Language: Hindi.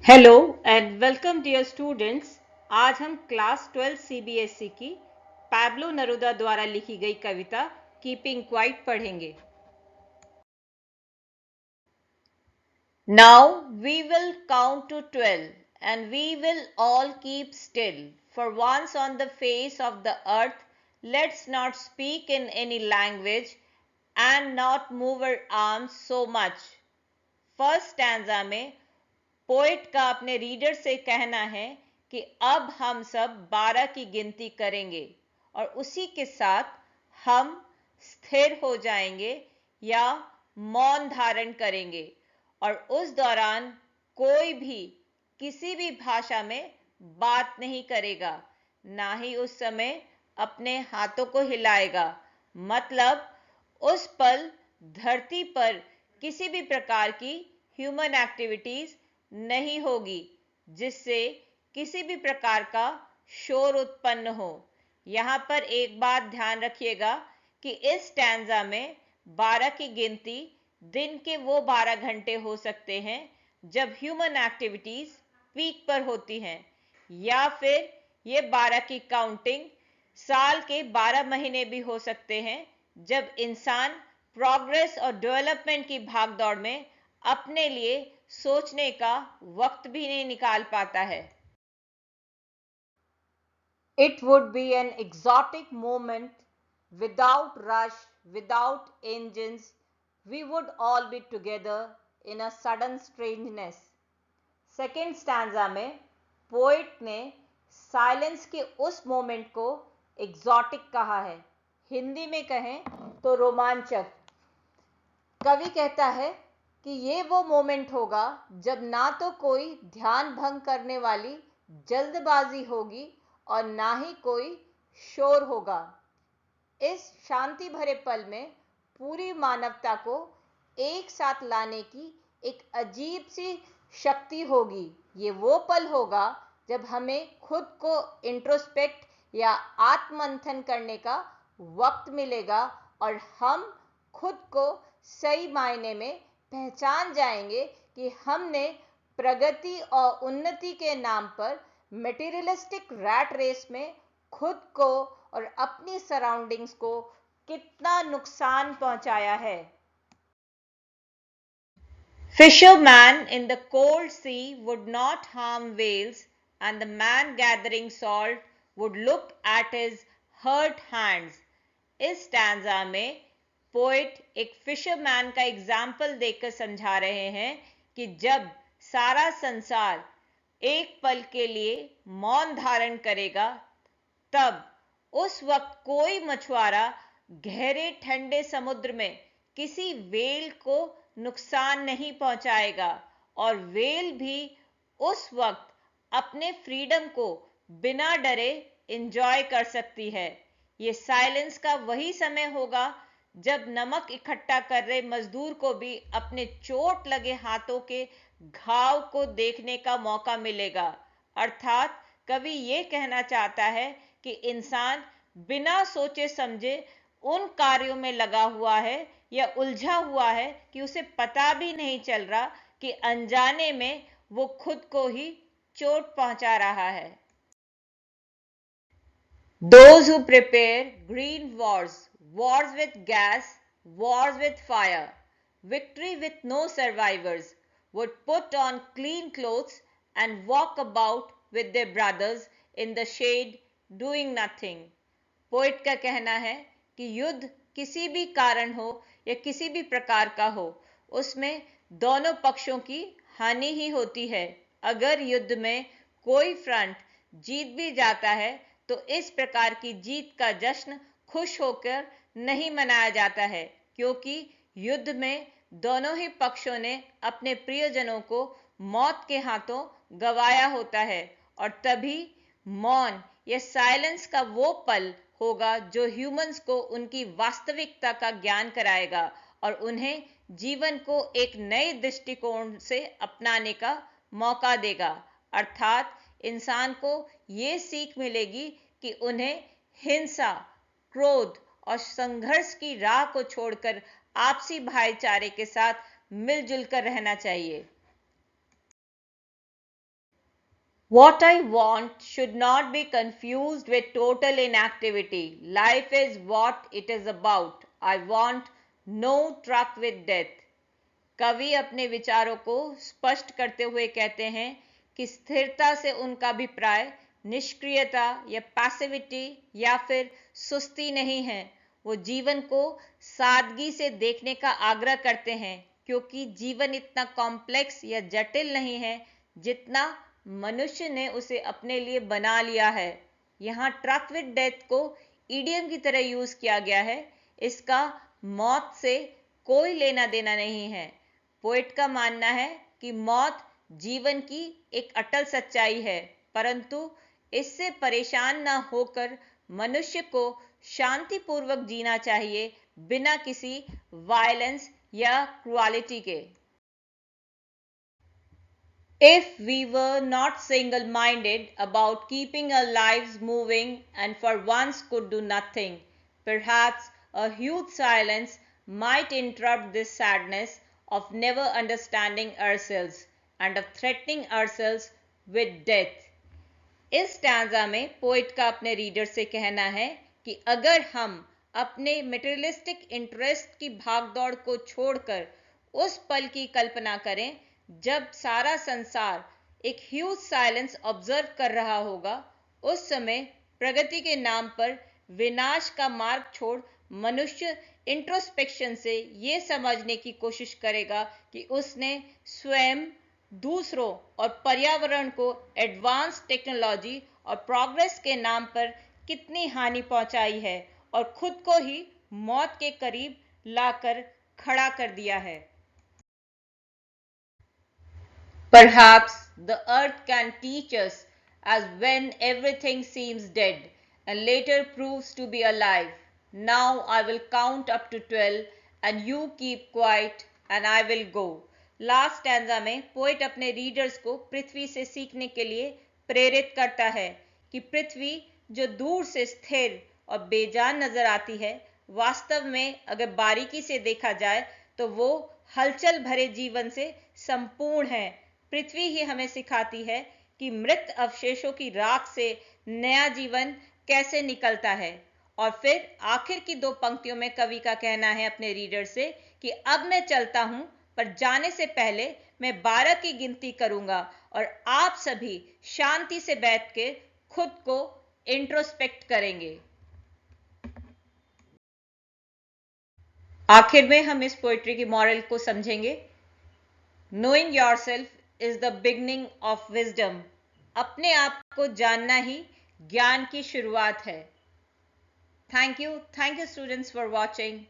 Hello and welcome dear students. आज हम क्लास 12 सीबीएसई की पैब्लो नरूदा द्वारा लिखी गई कविता कीपिंग क्वाइट पढ़ेंगे। Now we will count to 12 and we will all keep still. For once on the face of the earth, let's not speak in any language and not move our arms so much. First stanza में पोएट का अपने रीडर से कहना है कि अब हम सब 12 की गिनती करेंगे और उसी के साथ हम स्थिर हो जाएंगे या मौन धारण करेंगे और उस दौरान कोई भी किसी भी भाषा में बात नहीं करेगा, ना ही उस समय अपने हाथों को हिलाएगा। मतलब उस पल धरती पर किसी भी प्रकार की ह्यूमन एक्टिविटीज नहीं होगी जिससे किसी भी प्रकार का शोर उत्पन्न हो। यहां पर एक बात ध्यान रखिएगा कि इस स्टैंजा में 12 की गिनती दिन के वो 12 घंटे हो सकते हैं जब ह्यूमन एक्टिविटीज पीक पर होती हैं, या फिर ये 12 की काउंटिंग साल के 12 महीने भी हो सकते हैं जब इंसान प्रोग्रेस और डेवलपमेंट की भागदौड़ में अपने लिए सोचने का वक्त भी नहीं निकाल पाता है। It would be an exotic moment without rush, without engines. We would all be together in a sudden strangeness. Second stanza में पोएट ने साइलेंस के उस मोमेंट को एग्जॉटिक कहा है, हिंदी में कहें तो रोमांचक। कवि कहता है कि ये वो मोमेंट होगा जब ना तो कोई ध्यान भंग करने वाली जल्दबाजी होगी और ना ही कोई शोर होगा। इस शांति भरे पल में पूरी मानवता को एक साथ लाने की एक अजीब सी शक्ति होगी। ये वो पल होगा जब हमें खुद को इंट्रोस्पेक्ट या आत्ममंथन करने का वक्त मिलेगा और हम खुद को सही मायने में पहचान जाएंगे कि हमने प्रगति और उन्नति के नाम पर मटेरियलिस्टिक रैट रेस में खुद को और अपनी सराउंडिंग्स को कितना नुकसान पहुंचाया है। Fisherman in the cold sea would not harm whales, and the man gathering salt would look at his hurt hands. इस स्टैंजा में पोएट एक फिशरमैन का एग्जाम्पल देकर समझा रहे हैं कि जब सारा संसार एक पल के लिए मौन धारण करेगा, तब उस वक्त कोई मछुआरा गहरे ठंडे समुद्र में किसी वेल को नुकसान नहीं पहुंचाएगा और वेल भी उस वक्त अपने फ्रीडम को बिना डरे एंजॉय कर सकती है। ये साइलेंस का वही समय होगा जब नमक इकट्ठा कर रहे मजदूर को भी अपने चोट लगे हाथों के घाव को देखने का मौका मिलेगा। अर्थात कवि ये कहना चाहता है कि इंसान बिना सोचे समझे उन कार्यों में लगा हुआ है या उलझा हुआ है कि उसे पता भी नहीं चल रहा कि अनजाने में वो खुद को ही चोट पहुंचा रहा है। Those who prepare green wars, wars with gas, wars with fire, victory with no survivors, would put on clean clothes and walk about with their brothers in the shade doing nothing. Poet का कहना है कि युद्ध किसी भी कारण हो या किसी भी प्रकार का हो, उसमें दोनों पक्षों की हानि ही होती है। अगर युद्ध में कोई फ्रंट जीत भी जाता है तो इस प्रकार की जीत का जश्न खुश होकर नहीं मनाया जाता है, क्योंकि युद्ध में दोनों ही पक्षों ने अपने प्रियजनों को मौत के हाथों गवाया होता है और तभी मौन या साइलेंस का वो पल होगा जो ह्यूमंस को उनकी वास्तविकता का ज्ञान कराएगा और उन्हें जीवन को एक नए दृष्टिकोण से अपनाने का मौका देगा। अर्थात इंसान को ये सीख मिलेगी कि उन्हें हिंसा, क्रोध और संघर्ष की राह को छोड़कर आपसी भाईचारे के साथ मिलजुल कर रहना चाहिए। What I want should not be confused with total inactivity. Life is what it is about. I want no truck with death. कवि अपने विचारों को स्पष्ट करते हुए कहते हैं कि स्थिरता से उनका अभिप्राय निष्क्रियता या पैसिविटी या फिर सुस्ती नहीं है। वो जीवन को सादगी से देखने का आग्रह करते हैं क्योंकि जीवन इतना कॉम्प्लेक्स या जटिल नहीं है जितना मनुष्य ने उसे अपने लिए बना लिया है। यहाँ ट्रक विद डेथ को ईडियम की तरह यूज किया गया है। इसका मौत से कोई लेना देना नहीं है। पोएट का मानना है कि मौत जीवन की एक अटल सच्चाई है, परंतु इससे परेशान न होकर मनुष्य को शांतिपूर्वक जीना चाहिए बिना किसी वायलेंस या क्रुएलिटी के। If we were not single-minded about keeping our lives moving and for once could do nothing, perhaps a huge silence might interrupt this sadness of never understanding ourselves and of threatening ourselves with death. इस स्टैंजा में पोइट का अपने रीडर से कहना है कि अगर हम अपने मटेरियलिस्टिक इंटरेस्ट की भागदौड़ को छोड़कर उस पल की कल्पना करें जब सारा संसार एक ह्यूज साइलेंस ऑब्जर्व कर रहा होगा, उस समय प्रगति के नाम पर विनाश का मार्ग छोड़ मनुष्य इंट्रोस्पेक्शन से ये समझने की कोशिश करेगा कि उसने स्वयं, दूसरों और पर्यावरण को एडवांस टेक्नोलॉजी और प्रोग्रेस के नाम पर कितनी हानि पहुंचाई है और खुद को ही मौत के करीब लाकर खड़ा कर दिया है। Perhaps the earth can teach us as when everything seems dead and later proves to be alive. Now I will count up to 12 and you keep quiet and I will go. Last stanza में पोएट अपने रीडर्स को पृथ्वी से सीखने के लिए प्रेरित करता है कि पृथ्वी जो दूर से स्थिर और बेजान नजर आती है, वास्तव में अगर बारीकी से देखा जाए तो वो हलचल भरे जीवन से संपूर्ण है। पृथ्वी ही हमें सिखाती है कि मृत अवशेषों की राख से नया जीवन कैसे निकलता है। और फिर आखिर की दो पंक्तियों में कवि का कहना है अपने रीडर से कि अब मैं चलता हूं, पर जाने से पहले मैं 12 की गिनती करूंगा और आप सभी शांति से बैठ के खुद को इंट्रोस्पेक्ट करेंगे। आखिर में हम इस पोएट्री की मॉरल को समझेंगे। Knowing yourself is the beginning of wisdom. अपने आप को जानना ही ज्ञान की शुरुआत है। Thank you students for watching.